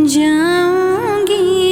जाऊंगी।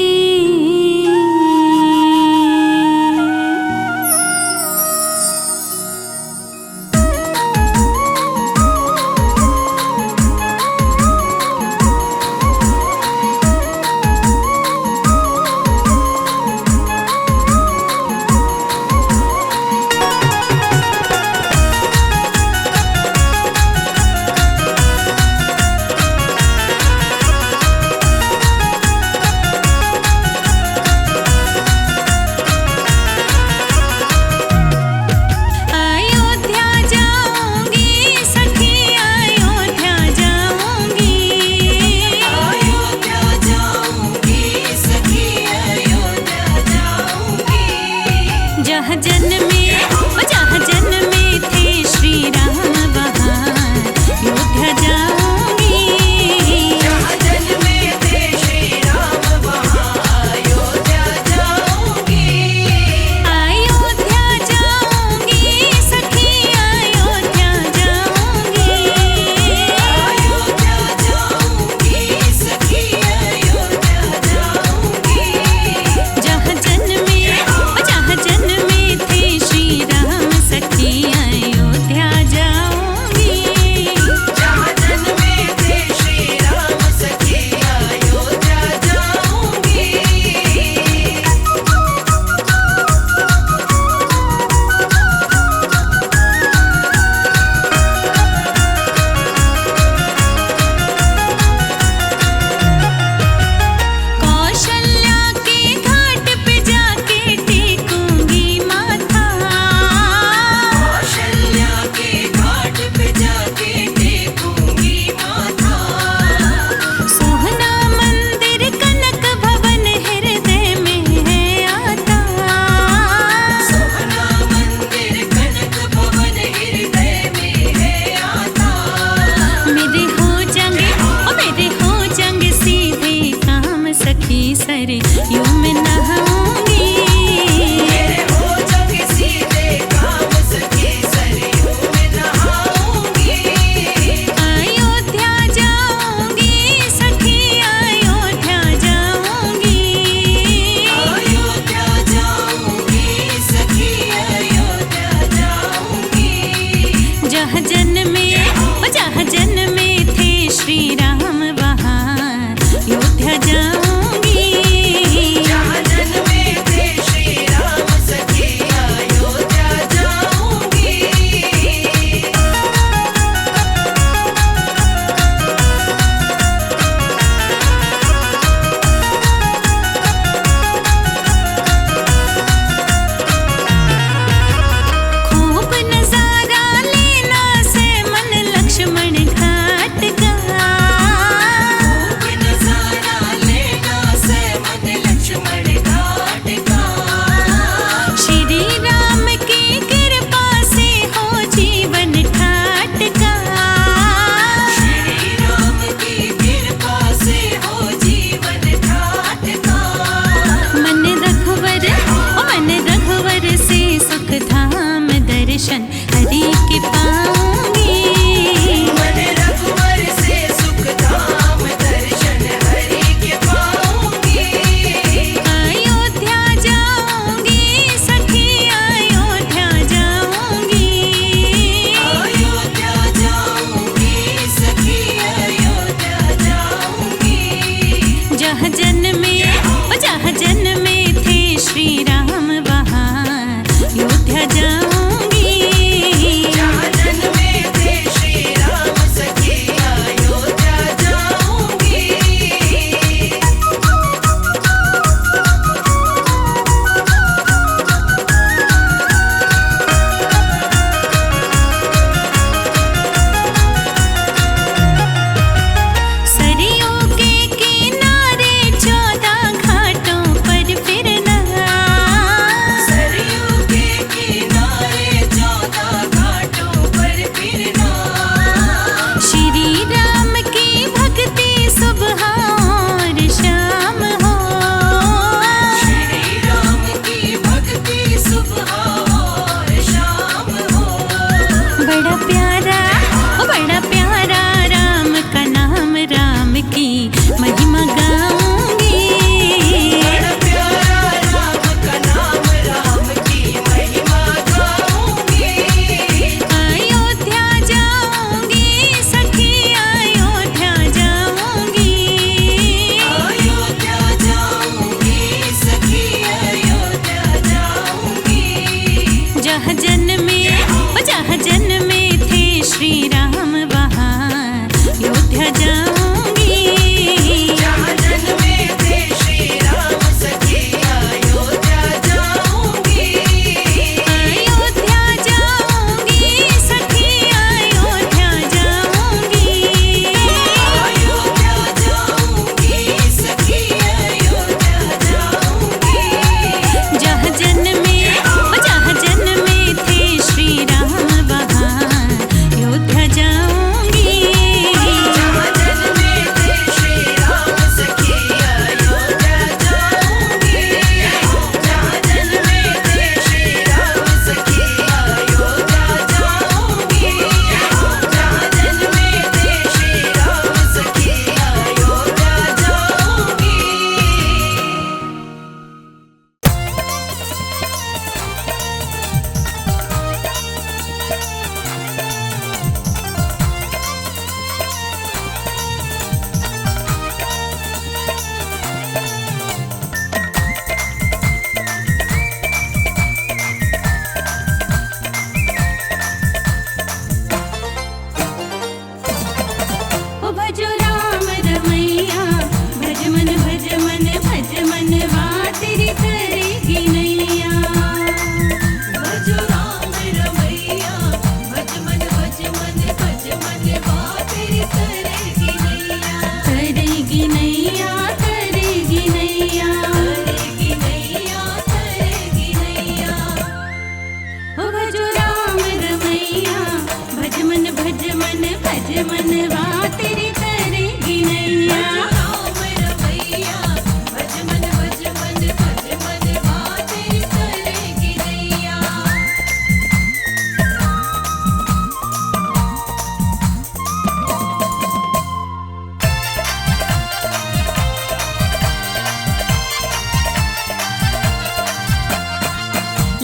मनवा तेरी करेगी नैया। राम रमैया भज मनवा तेरी करेगी नैया।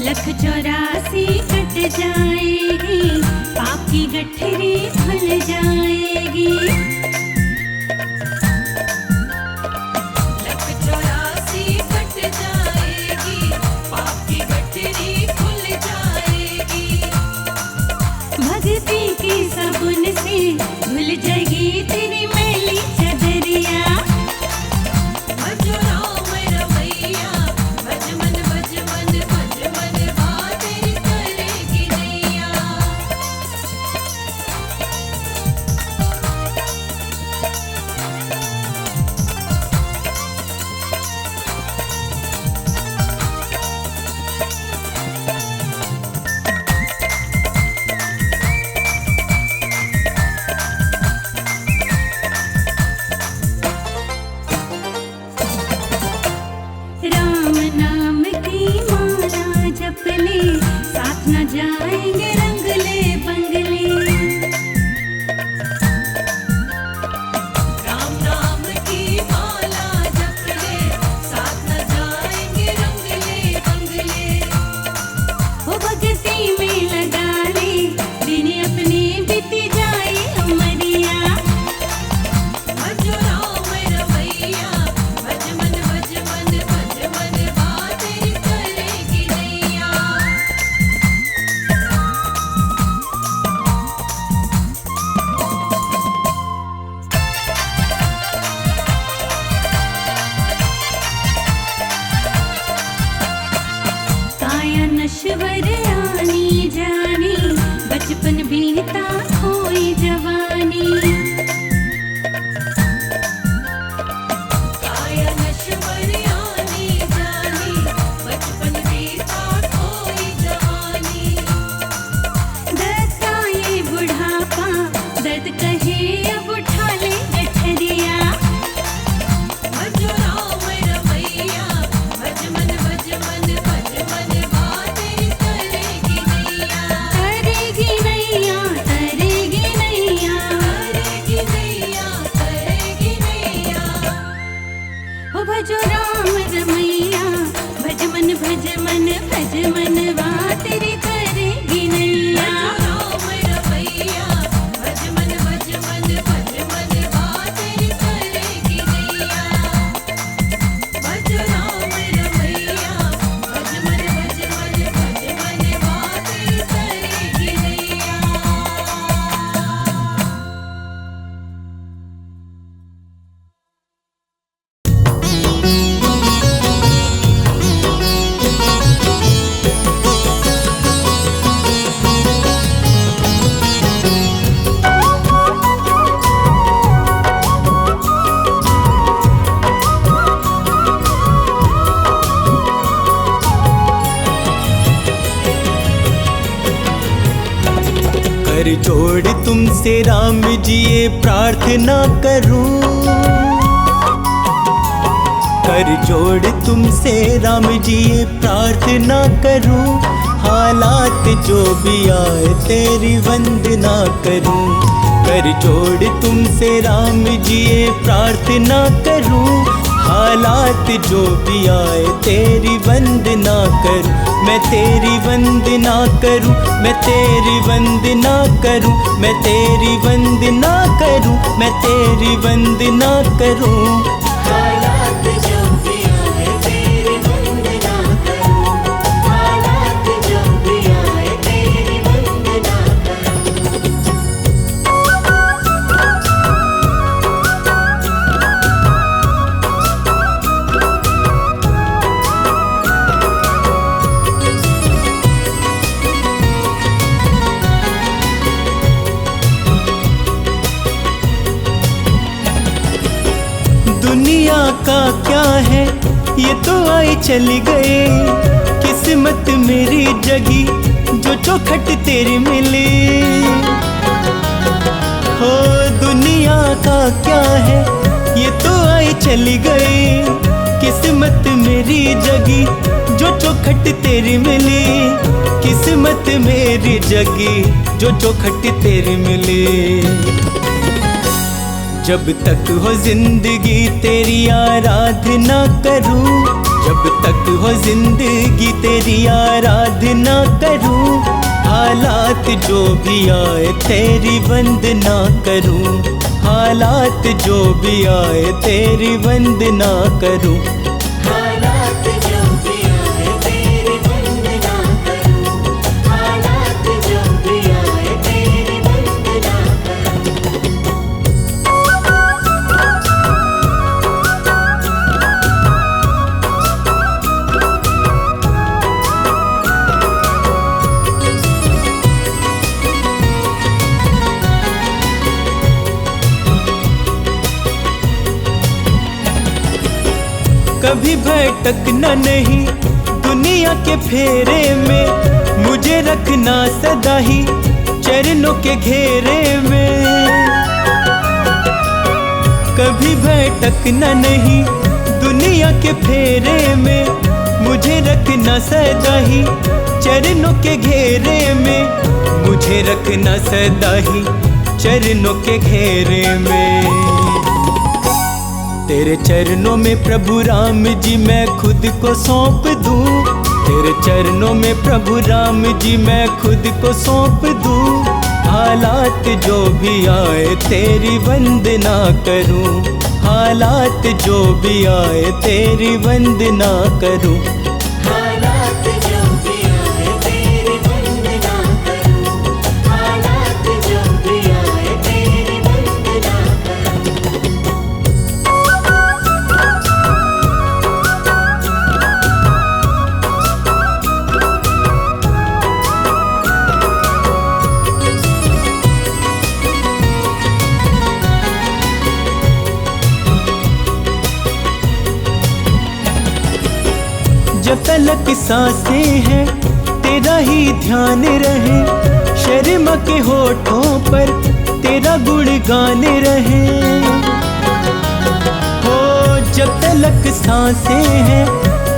लख 84 कट जाएगी, पाप की गठरी खुल जाएगी। लख 84 कट जाएगी, पाप की गठरी खुल जाएगी। भक्ति की साबुन से धुल जाएगी तेरी मैली चदरिया। भज राम रमैया भज मनवा तेरी करेगी नैया। राम नाम की माला जप ले, साथ न जाएंगे रंगले बंगले। राम नाम की माला जप ले, साथ न जाएंगे रंगले बंगले। वो भक्ति में लगा ले, दिन अपने बीती जाए उमरिया। भज राम रमैया भज मनवा तेरी करेगी नैया। काया नश्वर आनी जानी, बचपन बीता खोई जवानी। काया नश्वर आनी जानी, बचपन बीता खोई जवानी। दर्द का ये बुढ़ापा, दर्द कहे अब उठा ले गठरिया। भज राम रमैया भज मनवा तेरी करेगी नैया। करेगी नैया, करेगी नैया। करेगी नैया, करेगी नैया। ओ भजो राम रमैया, भज मनवा तेरी करेगी नैया। राम रमैया भज मनवा तेरी करेगी नैया। भज राम रमैया भज मनवा तेरी करेगी नैया। कर जोड़ तुमसे राम जी ये प्रार्थना करूं। कर जोड़ तुमसे राम जी ये प्रार्थना करूं। हालात जो भी आए तेरी वंदना करूं। कर जोड़ तुमसे राम जी ये प्रार्थना करूं। हालात जो भी आए तेरी वंदना करूं। मैं तेरी वंदना करूं, मैं तेरी वंदना करूं, मैं तेरी वंदना करूं, मैं तेरी वंदना करूं। हालात जो भी आए तेरी वंदना करूं। हालात जो भी आए तेरी वंदना दुनिया का क्या है ये तो आए चली गए। किस्मत मेरी जगी जो चौखट तेरी मिली। हो दुनिया का क्या है, ये तो आई चली गई। किस्मत मेरी जगी जो चौखट तेरी मिली, किस्मत मेरी जगी जो चौखट तेरी मिली। जब तक हो जिंदगी तेरी आराधना करूं, जब तक हो जिंदगी तेरी आराधना करूं, हालात जो भी आए तेरी वंदना करूं, हालात जो भी आए तेरी वंदना करूं। हालात जो भी आए तेरी वंदना करूं, हालात जो भी आए तेरी वंदना करूं। कभी भटकना नहीं दुनिया के फेरे में, मुझे रखना सदा ही चरणों के घेरे में। कभी भटकना नहीं दुनिया के फेरे में, मुझे रखना सदा ही चरणों के घेरे में, मुझे रखना सदा ही चरणों के घेरे में। तेरे चरणों में प्रभु राम जी मैं खुद को सौंप दूं, तेरे चरणों में प्रभु राम जी मैं खुद को सौंप दूं। हालात जो भी आए तेरी वंदना करूं, हालात जो भी आए तेरी वंदना करूं। हालात जो भी आए तेरी वंदना करूं, हालात जो भी आए तेरी वंदना करूं। जब तलक सांसें हैं तेरा ही ध्यान रहे, शर्मा के होठों पर तेरा गुणगान रहे। हो जब तलक सांसें हैं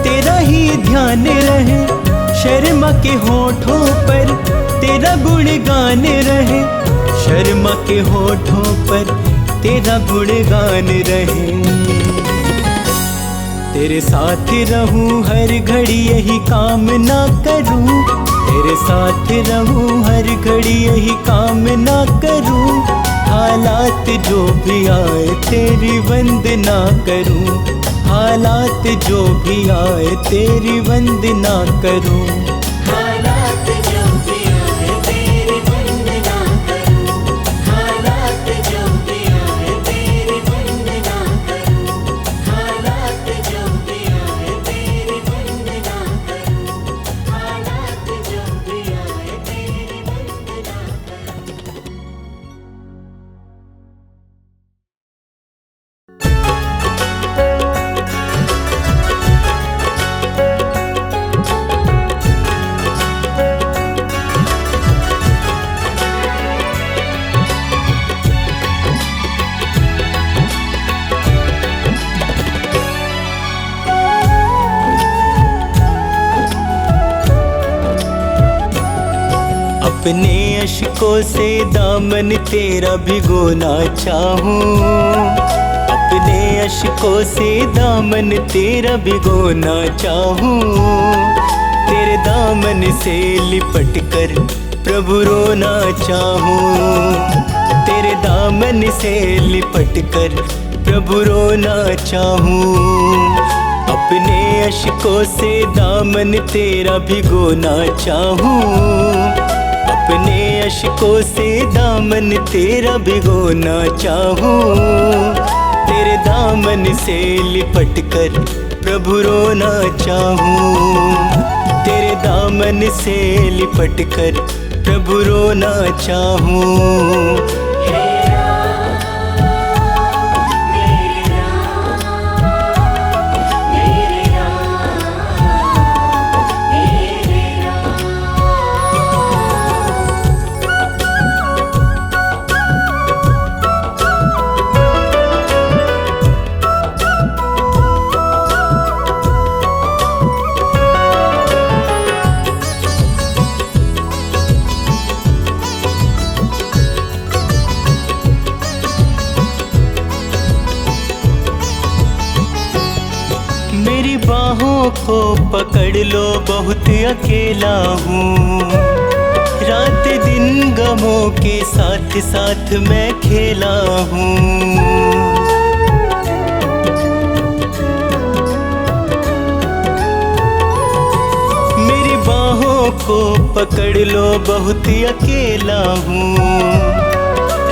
तेरा ही ध्यान रहे, शर्मा के होठों पर तेरा गुणगान रहे, शर्मा के होठों पर तेरा गुणगान रहे। तेरे साथ रहूं हर घड़ी यही कामना करूं, तेरे साथ रहूं हर घड़ी यही कामना करूं। हालात जो भी आए तेरी वंदना करूं, हालात जो भी आए तेरी वंदना करूं। हालात जो भी आए तेरी वंदना करूं, हालात जो भी आए तेरी वंदना करूं, हालात जो भी आए तेरी वंदना करूं, हालात जो भी आए तेरी वंदना करूं। अपने अश्कों से दामन तेरा भिगोना चाहूं, अपने अश्कों से दामन तेरा भिगोना चाहूं। तेरे दामन से लिपट कर प्रभु रोना चाहूं, तेरे दामन से लिपट कर प्रभु रोना चाहूं। अपने अश्कों से दामन तेरा भिगोना चाहूं, अपने अश्कों से दामन तेरा भिगोना चाहूं। तेरे दामन से लिपट कर प्रभु रोना चाहूं, तेरे दामन से लिपट कर प्रभु रोना चाहूं। बाहों को पकड़ लो, बहुत अकेला हूँ। रात दिन गमों के साथ साथ मैं खेला हूँ। मेरी बाहों को पकड़ लो, बहुत अकेला हूँ।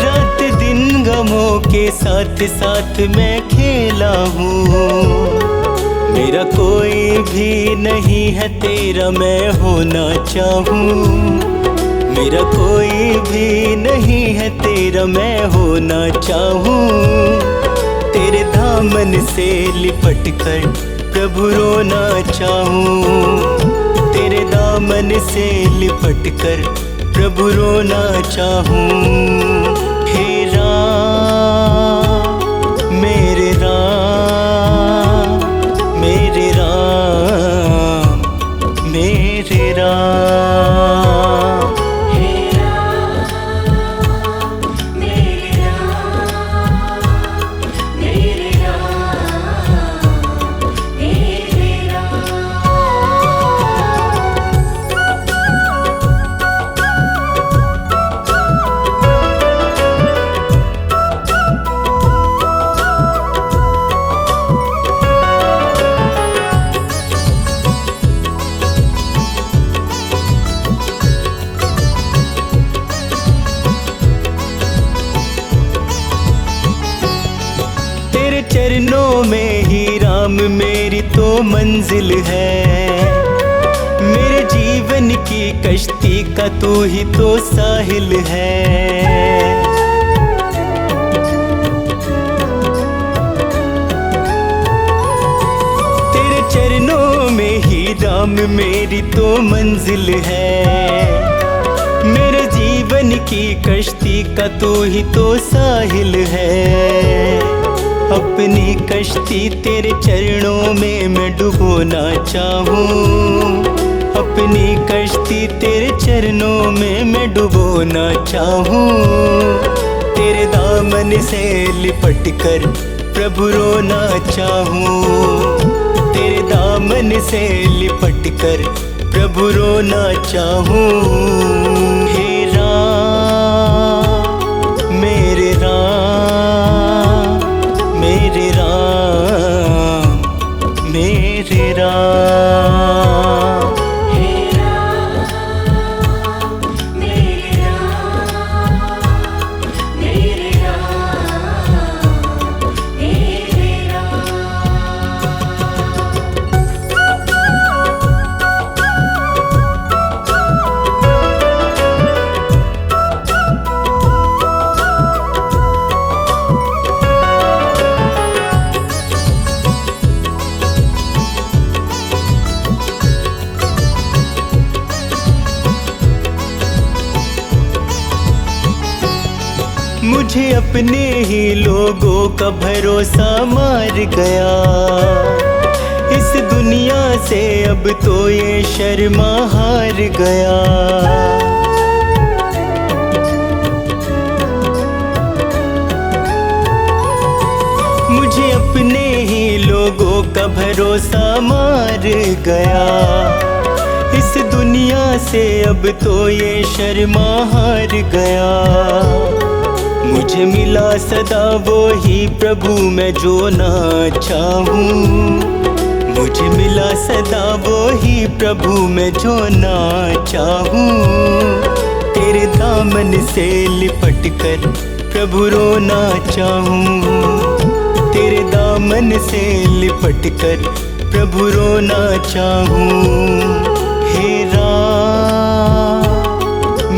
रात दिन गमों के साथ साथ मैं खेला हूँ। मेरा कोई भी नहीं है तेरा मैं होना चाहूँ। मेरा कोई भी नहीं है तेरा मैं होना चाहूँ। तेरे दामन से लिपट कर प्रभु रोना चाहूँ। तेरे दामन से लिपट कर प्रभु रोना चाहूँ। हे राम मेरे राम, मेरे राम, मेरे राम। चरणों में ही राम मेरी तो मंजिल है। मेरे जीवन की कश्ती का तू ही तो साहिल है। तेरे चरणों में ही राम मेरी तो मंजिल है। मेरे जीवन की कश्ती का तू ही तो साहिल है। अपनी कश्ती तेरे चरणों में मैं डुबोना चाहूँ। अपनी कश्ती तेरे चरणों में मैं डुबोना चाहूँ। तेरे दामन से लिपट कर प्रभु रोना चाहूँ। तेरे दामन से लिपट कर प्रभु रोना चाहूँ। हे राम मेरे राम, मेरे राम, मेरे राम। हे राम मेरे राम, मेरे राम, मेरे राम। मुझे अपने ही लोगों का भरोसा मार गया। इस दुनिया से अब तो ये शर्मा हार गया। मुझे अपने ही लोगों का भरोसा मार गया। इस दुनिया से अब तो ये शर्मा हार गया। मुझे मिला सदा वो ही प्रभु मैं जो ना चाहूँ। मुझे मिला सदा वो ही प्रभु मैं जो ना चाहूँ। तेरे दामन से लिपट कर प्रभु रोना चाहूँ। तेरे दामन से लिपट कर प्रभु रोना चाहूँ। हे राम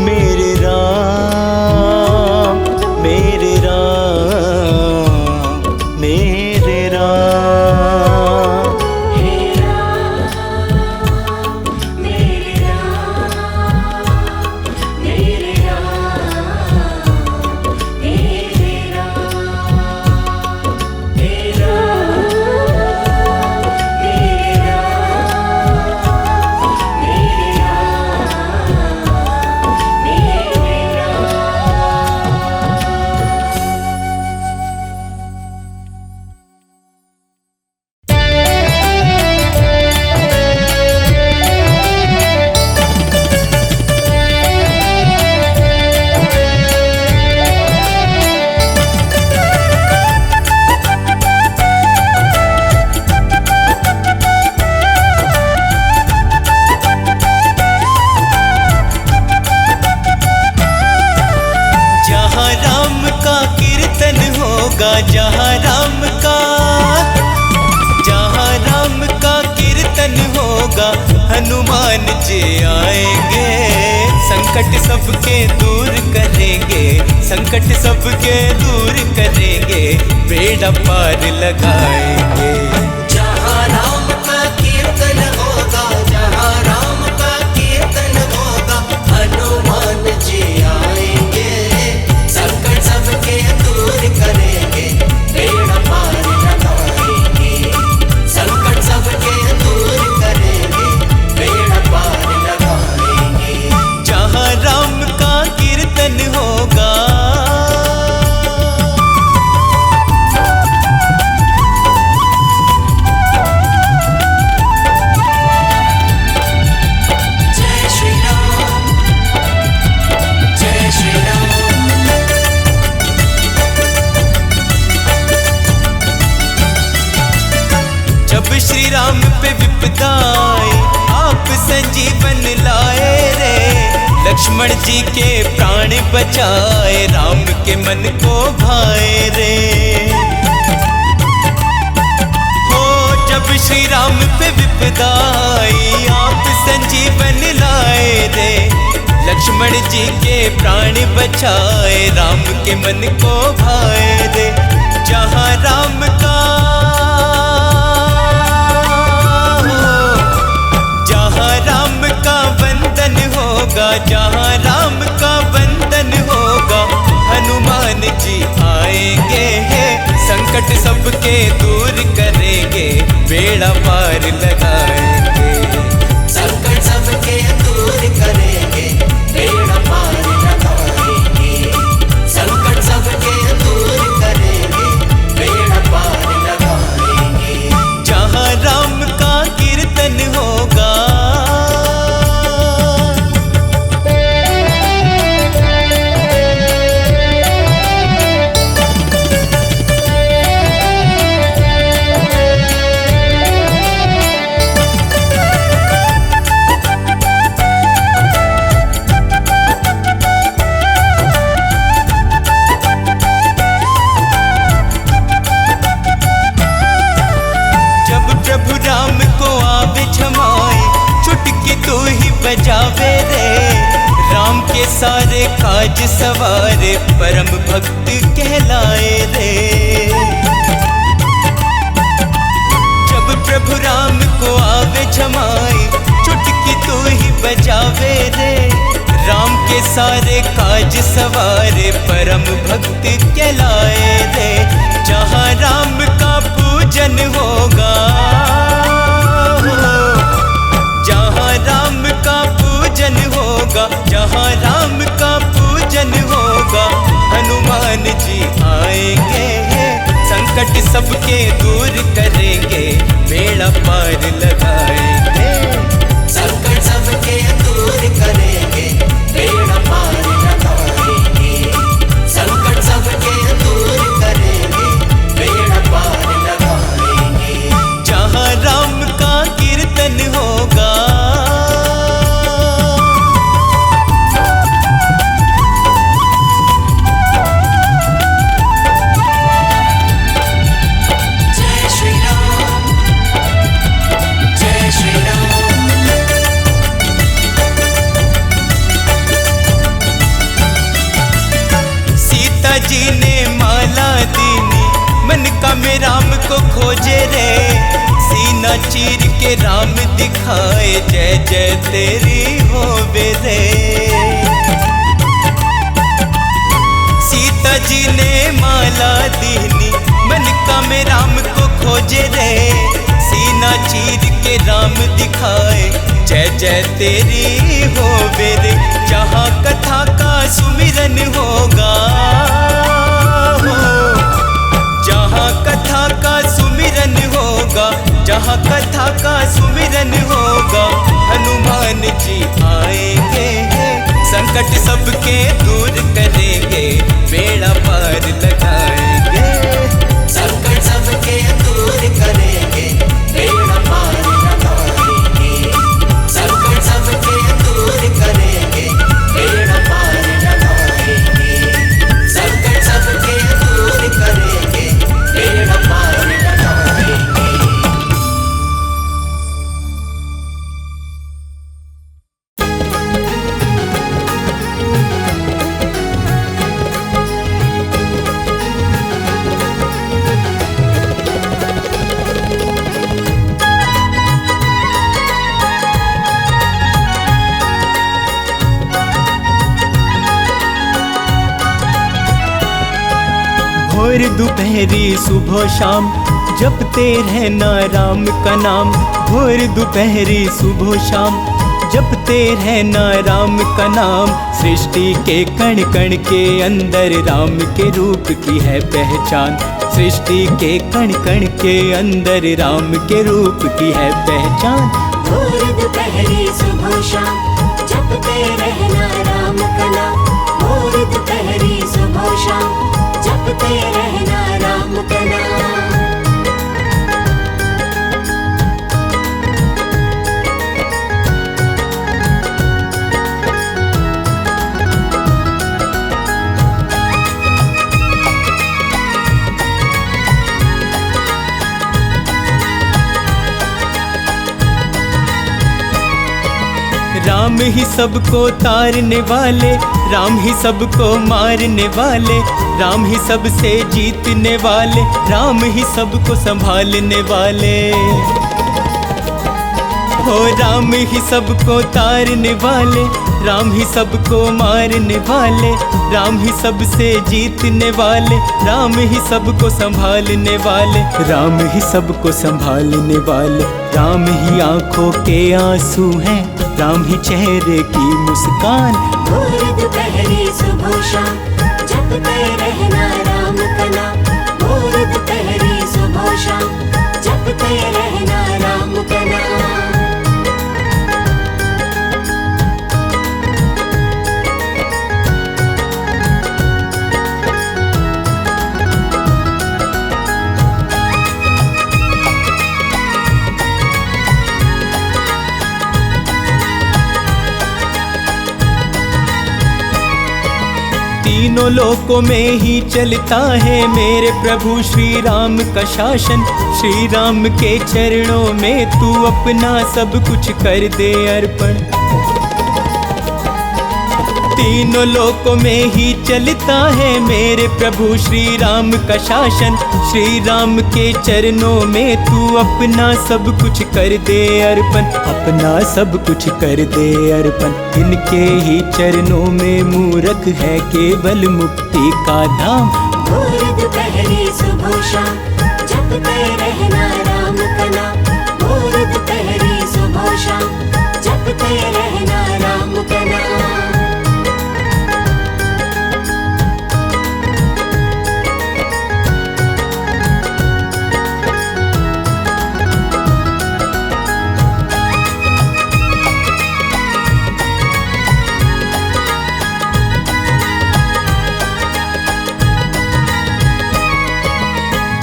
मेरे राम, मेरे राम, मेरे राम। हे राम मेरे राम, मेरे राम, मेरे राम। हे राम मेरे राम, होगा जहाँ राम का कीर्तन होगा, हनुमान जी आएंगे। संकट सबके दूर करेंगे, संकट सबके दूर करेंगे, बेड़ा पार लगाएंगे। जहाँ राम का कीर्तन होगा, जहाँ राम का कीर्तन होगा, हनुमान जी आएंगे। संकट सबके दूर करेंगे, बेड़ा पार लगाएंगे। संकट सबके दूर करेंगे, बेड़ा पार लगाएंगे। जहाँ राम का कीर्तन होगा, जय श्री राम, जय श्री राम। जब श्री राम पे विपदा आए, आप संजीवन लाए रे। लक्ष्मण जी के प्राण बचाए, राम के मन को भाए रे। हो जब श्री राम पे विपदा आई, आप संजीवन लाए रे। लक्ष्मण जी के प्राण बचाए, राम के मन को भाए रे। जहाँ राम का वंदन होगा, जहाँ राम का वंदन होगा, हनुमान जी आएंगे। संकट सबके दूर करेंगे, बेड़ा पार लगाएंगे। संकट सबके दूर करेंगे, बेड़ा पार लगाएंगे। संकट सबके दूर करेंगे, बेड़ा पार लगाएंगे। जहाँ राम का कीर्तन होगा, राम को आवे झमाए, चुटकी तू ही बजावे रे। राम के सारे काज सवारे, परम भक्त कहलाए रे। जब प्रभु राम को आवे झमाए, चुटकी तू ही बजावे रे। राम के सारे काज सवारे, परम भक्त कहलाए रे। जहाँ राम का पूजन होगा, जहाँ राम का पूजन होगा, जहाँ राम का पूजन होगा, हनुमान जी आएंगे। संकट सबके दूर करेंगे, बेड़ा पार लगाएंगे। संकट सबके दूर करेंगे, बेड़ा पार लगाएंगे। संकट सबके दूर करेंगे, बेड़ा पार लगाएंगे। जहाँ राम का कीर्तन होगा, जय श्री राम, जय श्री राम। सीता जी ने माला दीनी, मन का में राम को खोजे रे। सीना चीर के राम दिखाए, जय जय तेरी होवे रे। सीता जी ने माला दीनी, मन का में राम को खोजे रे। सीना चीर के राम दिखाए, जय जय तेरी होवे रे। जहाँ कथा का सुमिरन होगा, जहाँ कथा का सुमिरन होगा, जहाँ कथा का सुमिरन होगा, हनुमान जी आएंगे। संकट सबके दूर करेंगे, बेड़ा पार लगाएंगे। संकट सबके दूर करेंगे, बेड़ा पार लगाएंगे। संकट सबके दूर करेंगे, बेड़ा पार लगाएंगे। संकट सबके दूर करेंगे, भोर दोपहरी सुबह शाम जपते रहना राम का नाम। भोर दोपहरी सुबह शाम जपते रहना राम का नाम। सृष्टि के कण कण के अंदर राम के रूप की है पहचान। सृष्टि के कण कण के अंदर राम के रूप की है पहचान। भोर दोपहरी सुबह शाम जपते रहना राम का नाम। भोर दोपहरी सुबह शाम जपते रहना राम का नाम। राम ही सबको तारने वाले, राम ही सबको मारने वाले, राम ही सबसे जीतने वाले, राम ही सबको संभालने वाले। हो राम ही सबको तारने वाले, राम ही सबको मारने वाले, राम ही सबसे जीतने वाले, राम ही सबको संभालने वाले, राम ही सबको संभालने वाले। राम ही आंखों के आंसू हैं, राम ही चेहरे की मुस्कान। भोर दोपहरी सुबह शाम जपते रहना राम का नाम। भोर दोपहरी सुबह शाम जपते रहना राम का नाम। तीनों लोकों में ही चलता है मेरे प्रभु श्री राम का शासन। श्री राम के चरणों में तू अपना सब कुछ कर दे अर्पण। तीनों लोकों में ही चलता है मेरे प्रभु श्री राम का शासन। श्री राम के चरणों में तू अपना सब कुछ कर दे अर्पण, अपना सब कुछ कर दे अर्पण। इनके ही चरणों में मूरख है केवल मुक्ति का धाम। भोर दोपहरी सुबह शाम जपते रहना राम का नाम। भोर दोपहरी सुबह शाम जपते रहना राम का नाम।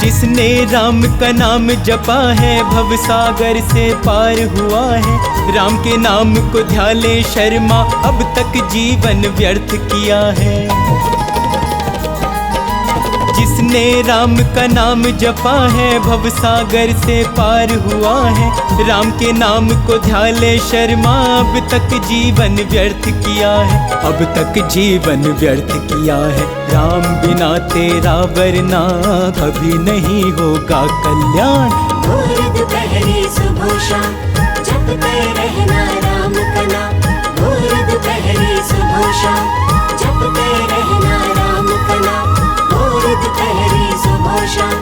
जिसने राम का नाम जपा है भव सागर से पार हुआ है। राम के नाम को ध्याले शर्मा अब तक जीवन व्यर्थ किया है। जिसने राम का नाम जपा है भव सागर से पार हुआ है। राम के नाम को ध्याले शर्मा अब तक जीवन व्यर्थ किया है, अब तक जीवन व्यर्थ किया है। राम बिना तेरा वरना कभी नहीं होगा कल्याण। भोर दोपहरी सुबह शाम जपते रहना राम का नाम। भोर दोपहरी सुबह शाम जपते रहना राम का नाम। भोर दोपहरी सुबह शाम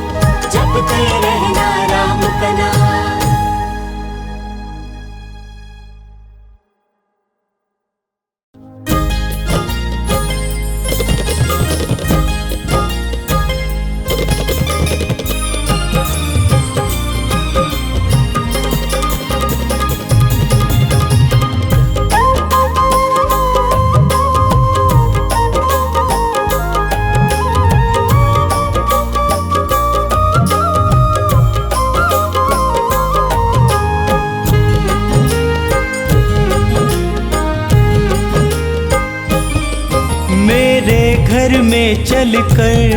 जपते रहना राम का नाम। घर में चलकर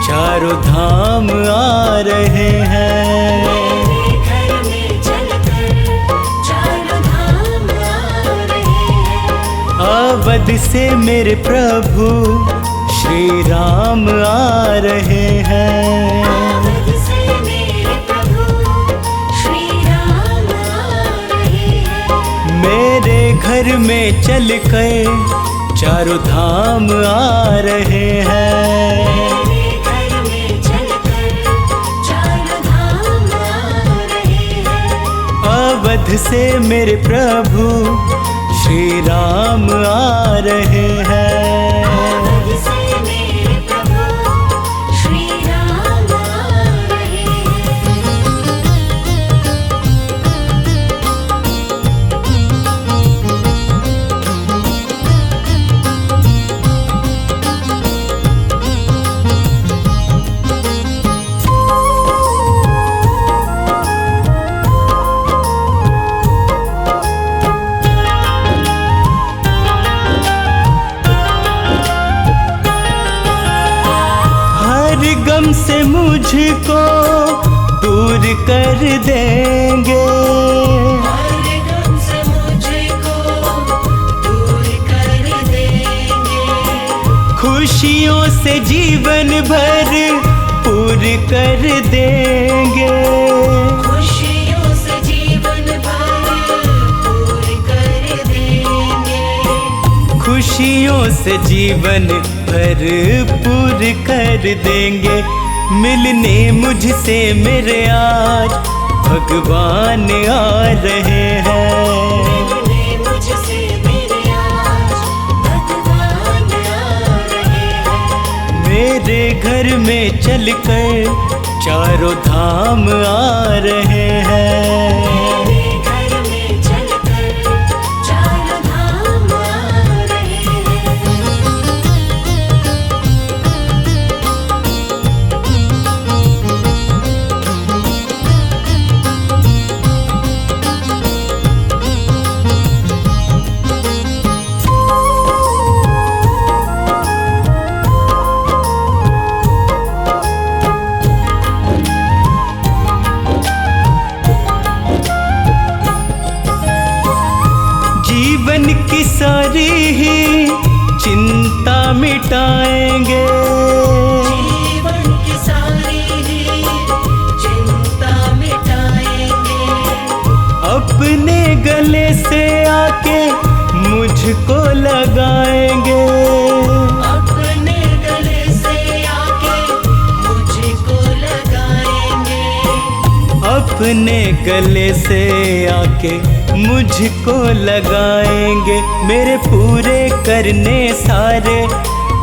चारों धाम आ रहे हैं। घर में चलकर चारों धाम आ रहे हैं। अवध से मेरे प्रभु श्री राम आ रहे हैं। अवध से मेरे प्रभु श्री राम आ रहे हैं। मेरे घर में चलकर चारों धाम आ रहे हैं। मेरे घर में से मेरे प्रभु श्री राम आ रहे हैं। अवध से मेरे प्रभु श्री राम आ रहे हर गम से मुझको दूर कर देंगे, हर गम से मुझको दूर कर देंगे, खुशियों से जीवन भर पूर कर देंगे। खुशियों से जीवन भर पूर कर देंगे, खुशियों से जीवन भरपूर कर देंगे। मिलने मुझसे मेरे आज भगवान आ रहे हैं। मिलने मुझसे मेरे आज भगवान आ रहे हैं। मेरे घर में चलकर चारों धाम आ रहे हैं। मेरे घर में चलकर चारों धाम आ रहे हैं। जीवन की सारी ही चिंता मिटाएंगे, जीवन की सारी ही चिंता मिटाएंगे, अपने गले से आके मुझको लगाएंगे। अपने गले से आके मुझको लगाएंगे, अपने गले से आके मुझको लगाएंगे। मेरे पूरे करने सारे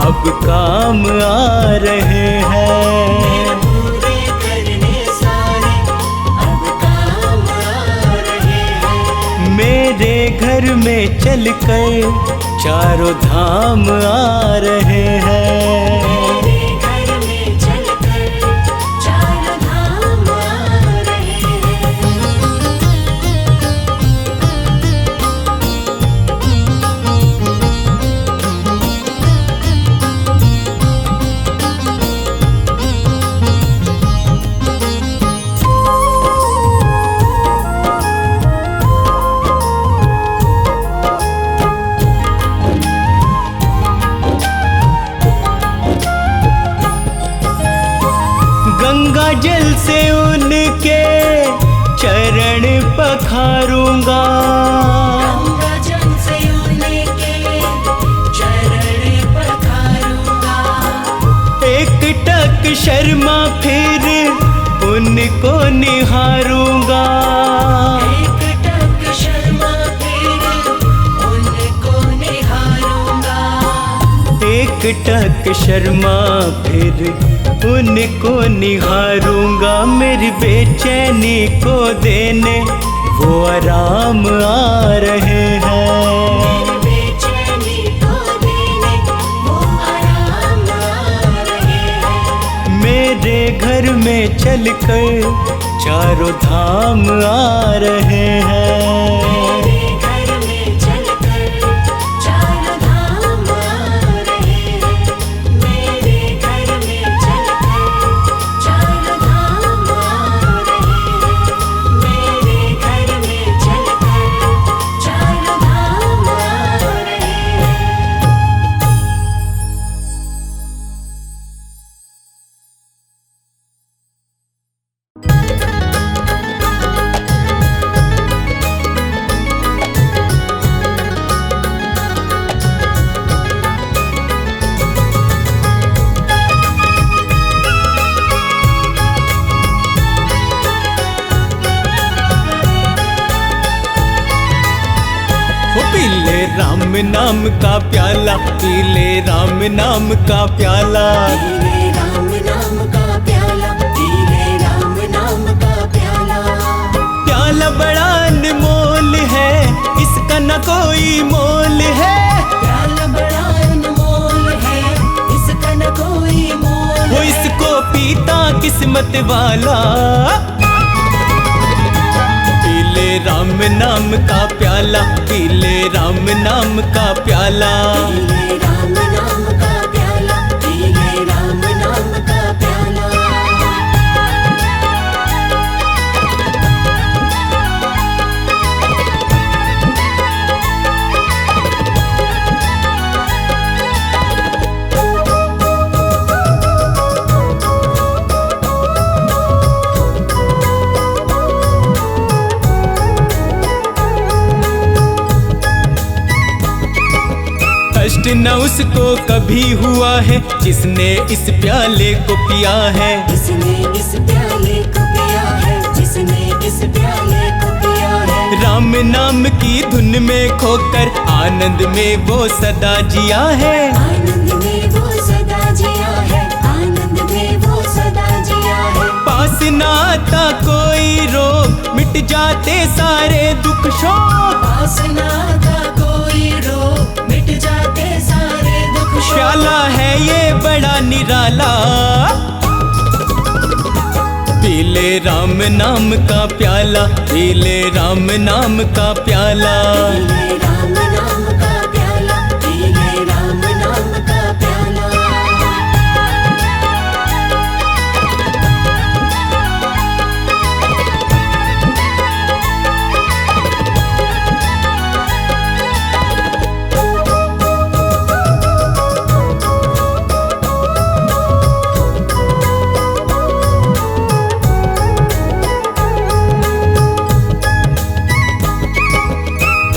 अब काम आ रहे हैं। पूरे करने सारे अब काम आ रहे हैं। मेरे घर में चलकर चारों धाम आ रहे हैं। मेरे घर में चलकर चारों धाम आ रहे हैं। गंगा जल से उनके चरण पखारूंगा, गंगा जल से उनके चरण पखारूंगा, एक टक शर्मा फिर उनको निहारूंगा। एक टक शर्मा फिर उनको निहारूंगा, एक टक शर्मा फिर उनको निहारूंगा। मेरी बेचैनी को देने वो आराम आ रहे हैं। बेचैनी को देने वो आराम आ रहे हैं। मेरे घर में चलकर चारों धाम आ रहे हैं। मेरे घर में चलकर चारों धाम आ रहे हैं। मेरे घर में चलकर चारों धाम आ रहे हैं। मेरे घर में चलकर चारों धाम आ रहे हैं। राम नाम का प्याला, पी ले राम नाम का प्याला। पीले राम नाम का प्याला, पीले राम नाम का प्याला। प्याला बड़ा अनमोल है, इसका न कोई मोल है। प्याला बड़ा अनमोल है, इसका न कोई मोल वो है। इसको पीता किस्मत वाला। पीले राम नाम का प्याला, पीले राम नाम का प्याला। पीले राम नाम का प्याला, पीले राम नाम का प्याला। कष्ट न उसको कभी हुआ है, जिसने इस प्याले को पिया है। जिसने इस प्याले को पिया है, जिसने इस प्याले को पिया है। राम नाम की धुन में खोकर आनंद में वो सदा जिया है। आनंद में वो सदा जिया है, आनंद में वो सदा जिया है। पास न आता कोई रोग, मिट जाते सारे दुख शोक। पास ना था कोई रोग, मिट जाते सारे दुख शोक। प्याला है ये बड़ा निराला। पीले राम नाम का प्याला, पीले राम नाम का प्याला। पीले राम नाम का प्याला, पीले राम नाम का प्याला।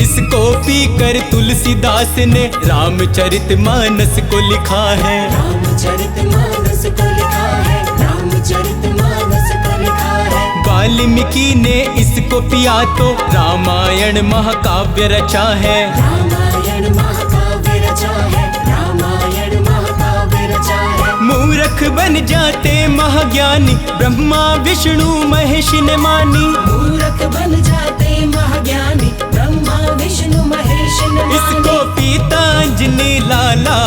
इसको पीकर तुलसीदास ने रामचरितमानस को लिखा है। रामचरितमानस को लिखा है, रामचरितमानस को लिखा है। वाल्मीकि ने इसको पिया तो रामायण महाकाव्य रचा है। रामायण महाकाव्य रचा है, रामायण महाकाव्य रचा है। मूर्ख बन जाते महाज्ञानी, ब्रह्मा विष्णु महेश ने मानी। मूर्ख बन जाते महाज्ञानी, ब्रह्मा विष्णु महेश न माने। इसको पीता अंजनी लाला।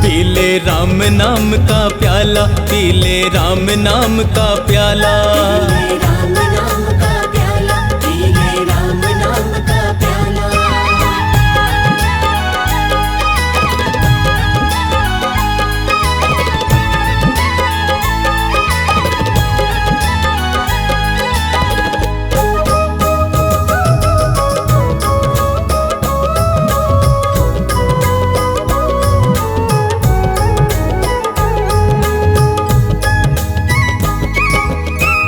पीले राम नाम का प्याला, पीले राम नाम का प्याला। पीले राम नाम का प्याला, पीले राम नाम का प्याला।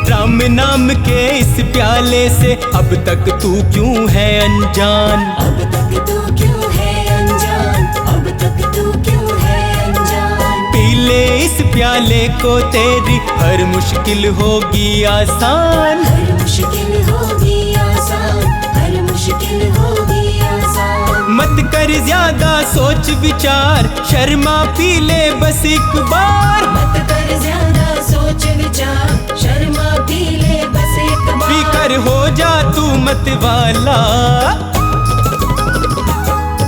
राम नाम के इस प्याले से अब तक तू क्यों है अनजान। अब तक तू क्यों है अनजान, अब तक तू क्यों है अनजान। पीले इस प्याले को तेरी हर मुश्किल होगी आसान। हर मुश्किल होगी आसान, हर मुश्किल होगी आसान। मत कर ज्यादा सोच विचार, शर्मा पी ले बस एक बार। मत कर ज्यादा सोच विचार, शर्मा पी ले बस एक बार। पीकर हो जा तू मत वाला।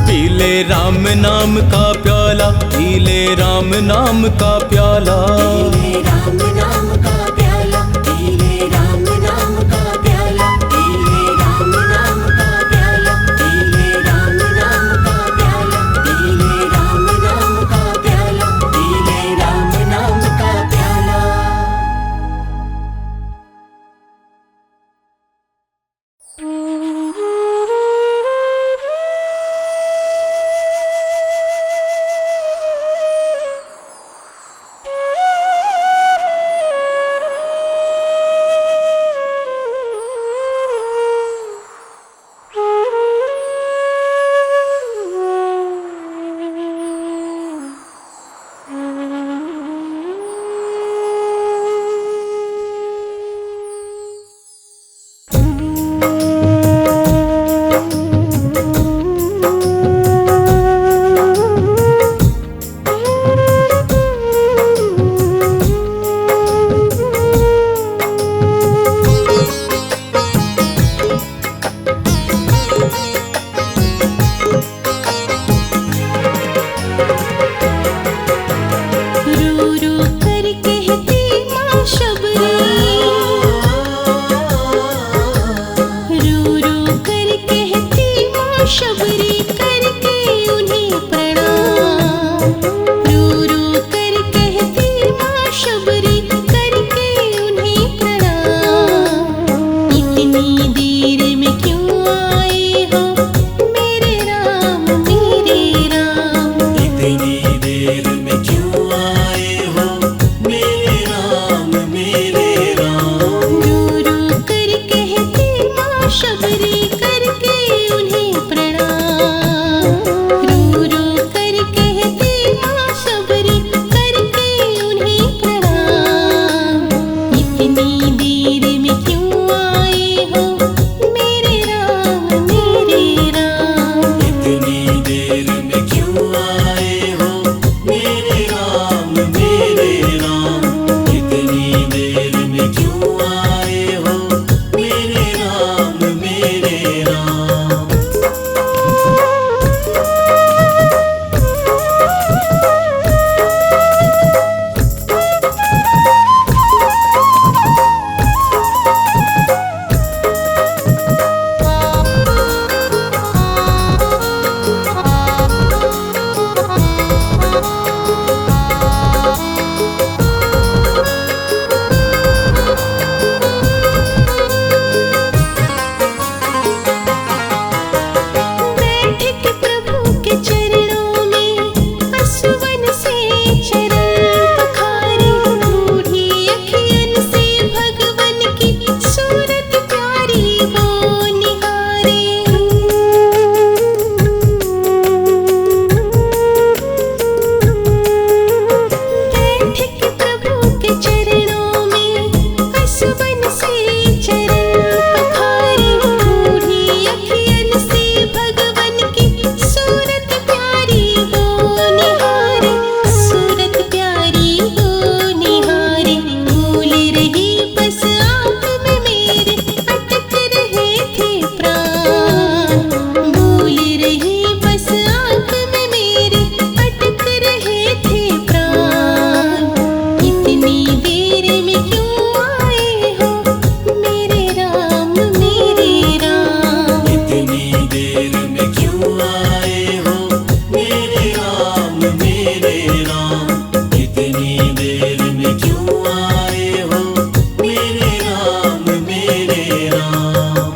पीले राम नाम का प्याला, पीले राम नाम का प्याला। पीले राम नाम का प्याला, पीले राम नाम का प्याला। पीले राम नाम का प्याला, पीले राम नाम का प्याला। पीले राम नाम का प्याला, पीले राम नाम का प्याला। इतनी देर में क्यों आए हो मेरे राम मेरे राम। इतनी देर में क्यों आए हो मेरे राम मेरे राम। इतनी देर में क्यों आए हो मेरे राम मेरे राम।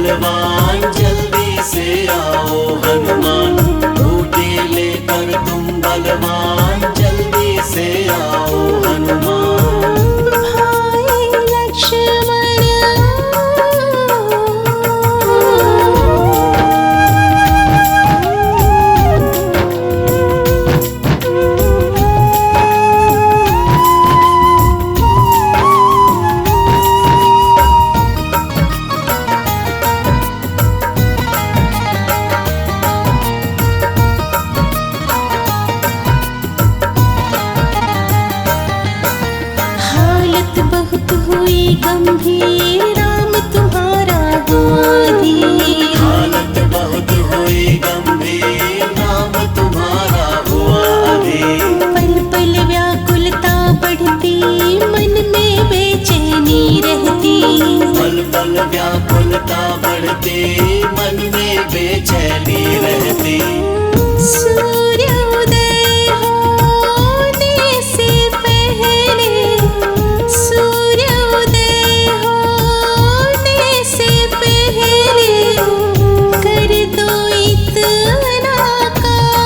बलवान जल्दी से आओ हनुमान, बूटी लेकर तुम बलवान जल्दी से आओ हनुमान। भाई लक्ष्मण हालत बहुत हुई गंभीर, राम तुम्हारा हुआ धीर। हालत बहुत हुई गंभीर, नाम तुम्हारा हुआ अधीर। पल पल व्याकुलता बढ़ती, मन में बेचैनी रहती। पल पल व्याकुलता बढ़ती, मन में बेचैनी रहती। सूर्योदय होने से पहले, सूर्योदय होने से पहले कर दो इतना काम।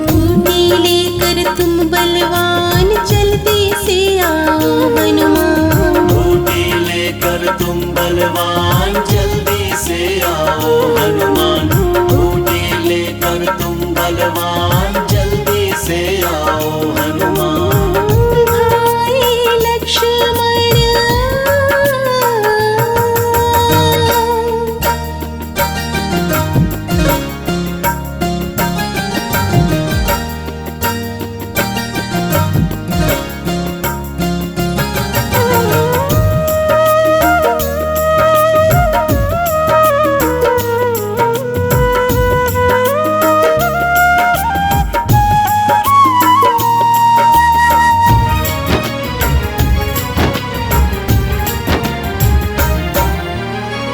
बूटी लेकर तुम बलवान जल्दी से आओ हनुमान। बूटी लेकर तुम बलवान जल्दी से आओ हनुमान, बूटी लेकर तुम बलवान जल्दी से आओ हनुमान। भाई लक्ष्मण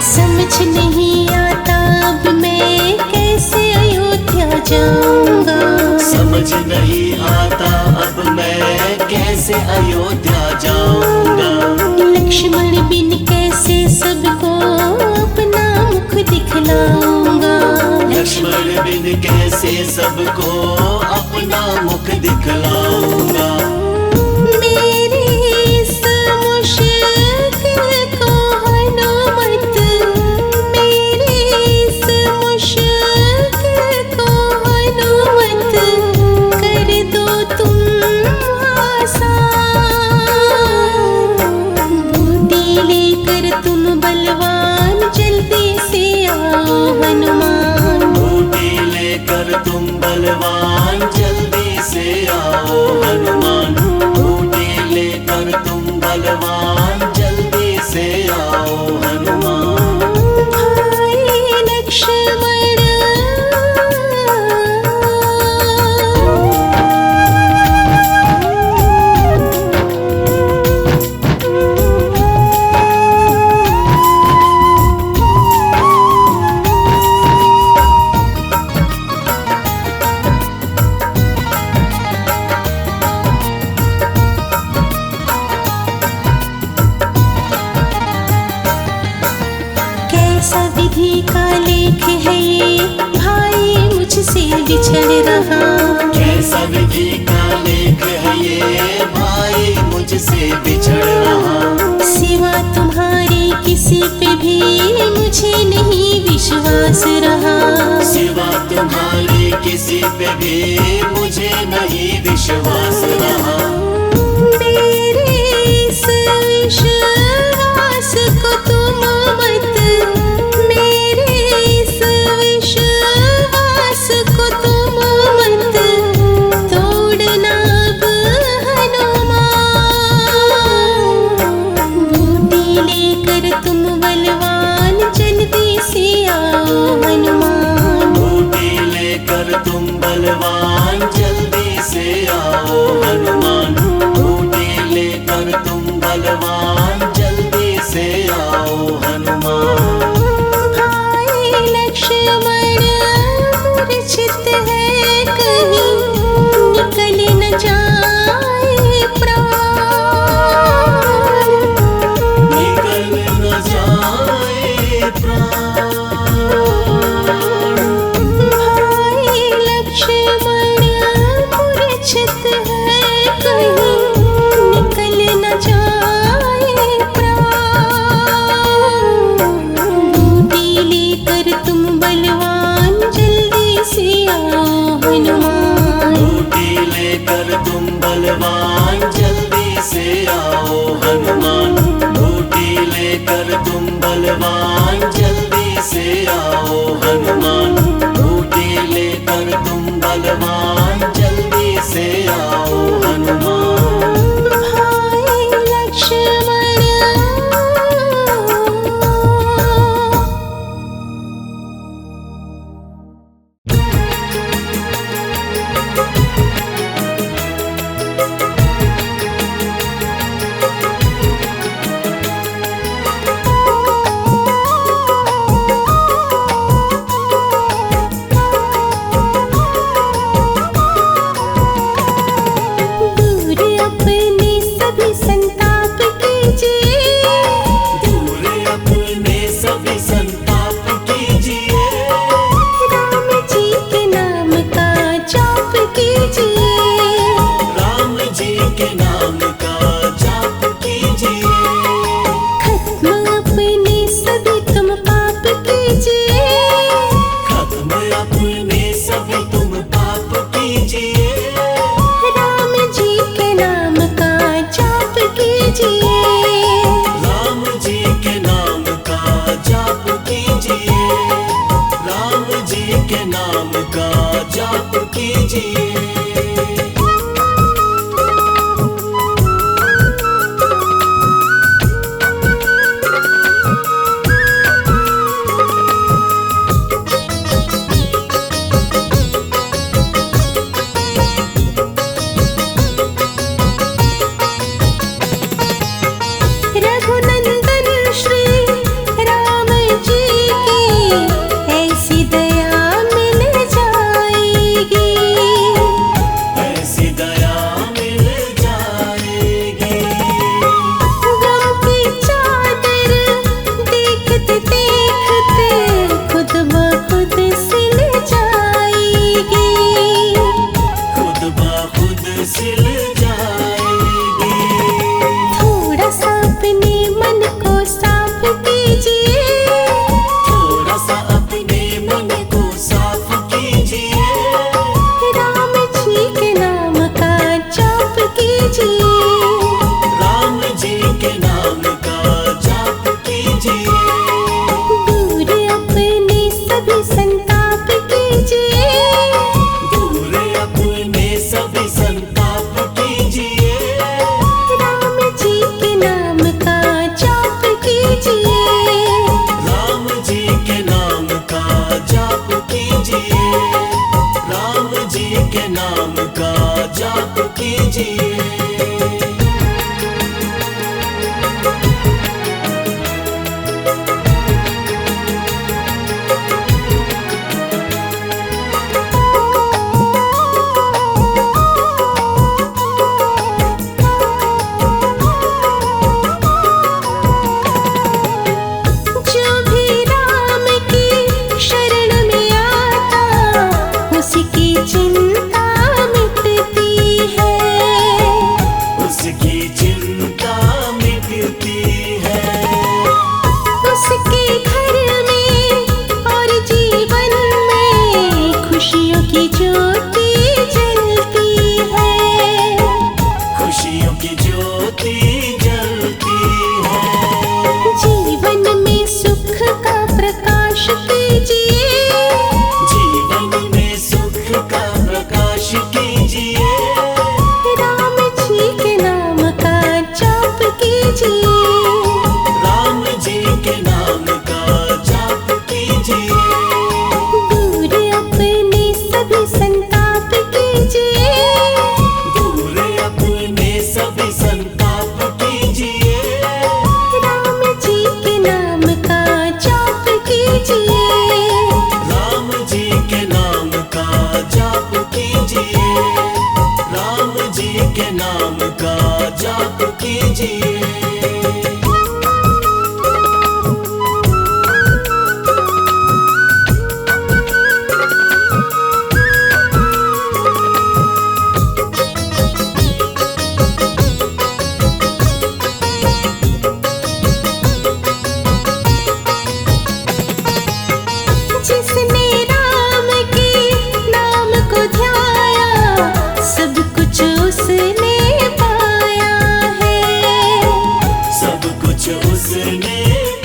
समझ नहीं आता अब मैं कैसे अयोध्या जाऊंगा। समझ नहीं आता अब मैं कैसे अयोध्या जाऊंगा। लक्ष्मण बिन कैसे सबको अपना मुख दिखलाऊंगा। लक्ष्मण बिन कैसे सबको अपना मुख दिखलाऊंगा। मेरी इस मुश्किल को हनुमत, मेरी इस मुश्किल को हनुमत कर दो तुम आसान। बूटी लेकर तुम बलवान जल्दी से आओ हनुमान। बूटी लेकर तुम बलवान जल्दी से आओ हनुमान, बूटी लेकर तुम बलवान जल्दी से आओ हनुमान। भाई लक्ष्मण कैसा विधि का लेख है ये, भाई मुझसे बिछड़ रहा। कैसा विधि का लेख है ये, भाई मुझसे बिछड़ रहा। सिवा तुम्हारे किसी पे भी मुझे नहीं विश्वास रहा। सिवा तुम्हारे किसी पे भी मुझे नहीं विश्वास रहा। मेरे इस विश्वास को तुम मत, मेरे इस विश्वास को तुम मत तोड़ना अब हनुमान। बूटी लेकर तुम बलवान जल्दी से आओ हनुमान। बूटी लेकर तुम बलवान जल्दी से आओ हनुमान, बूटी लेकर तुम बलवान जल्दी से आओ हनुमान। भाई लक्ष्मण मूर्छित है कहीं, निकल न जाए प्राण। निकल न जाए लेकर तुम बलवान, जल्दी से आओ हनुमान। बूटी लेकर तुम बलवान, जल्दी से आओ हनुमान। भाई लक्ष्मण उसने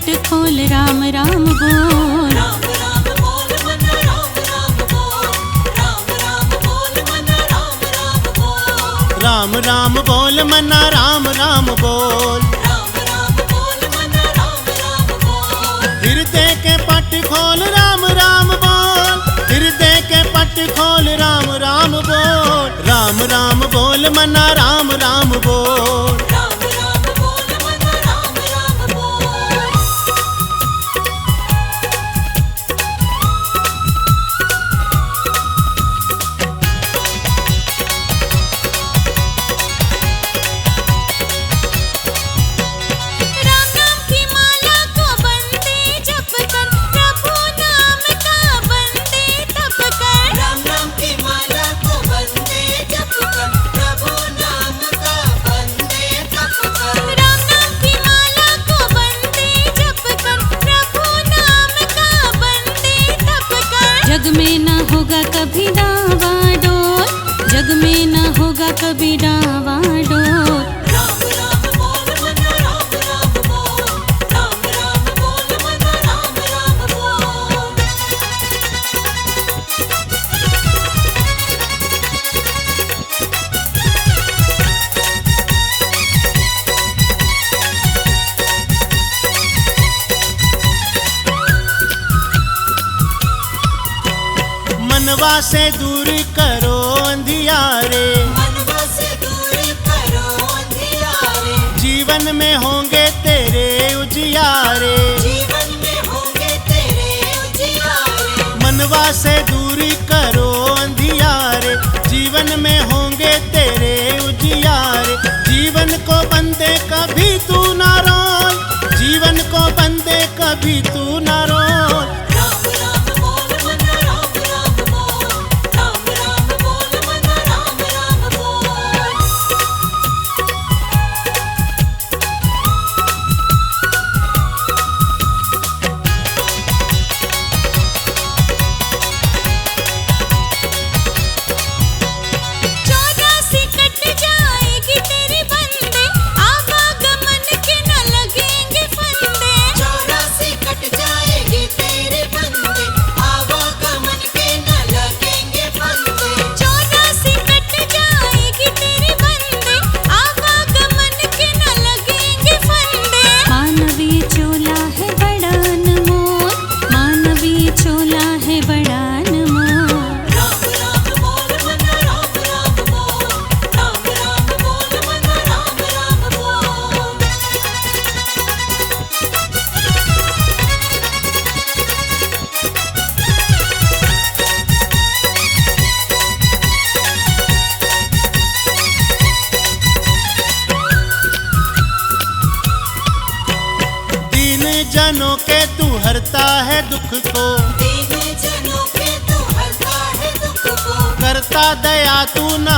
पट खोल राम राम बोल। राम राम बोल मन राम राम बोल। राम राम बोल मन राम राम बोल। राम राम बोल मना राम राम बोल। राम राम बोल मन राम राम बोल। हृदय के पट खोल राम राम बोल। हृदय के पट खोल राम राम बोल। राम राम बोल मना राम राम बोल। राम राम बोल मन राम राम बोल। राम नाम की माला को बंदे जप कर, प्रभु नाम का बंदे तप कर। राम नाम की माला को बंदे जप कर, प्रभु नाम का बंदे तप कर। राम नाम की माला को बंदे जप कर, प्रभु नाम का बंदे तप कर। जग में न होगा कभी डावाडोल, जग में न होगा कभी डावाडोल। राम राम बोल मन राम राम बोल। राम राम बोल मन राम राम बोल। मनवा से दूर करो अंधियारे, मनवा से दूरी करो अंधियारे। जीवन में होंगे तेरे उजियारे। जीवन में होंगे तेरे उजियारे। मनवा से दूरी करो अंधियारे, जीवन में होंगे तेरे उजियारे। जीवन को बंदे कभी तू ना रोल, जीवन को बंदे कभी तू ना रोल। राम राम बोल मन राम राम बोल। राम राम बोल मन राम राम बोल। चौरासी कट जाएगी तेरी बंदे, आवागमन के न लगेंगे फंदे। 84 कट जाएगी तेरे बंदे, आवागमन के न लगेंगे फंदे। 84 कट जाएगी तेरी बंदे, आवागमन के न लगेंगे फंदे। मानवीय चोला है बड़ा अनमोल, मानवीय चोला है बड़ा अनमोल। राम राम बोल मन राम राम बोल। राम राम बोल मन राम राम बोल। दीन जनों के तू हरता है दुख को, दीन जनों के तू हरता है दुख को। करता दया तू न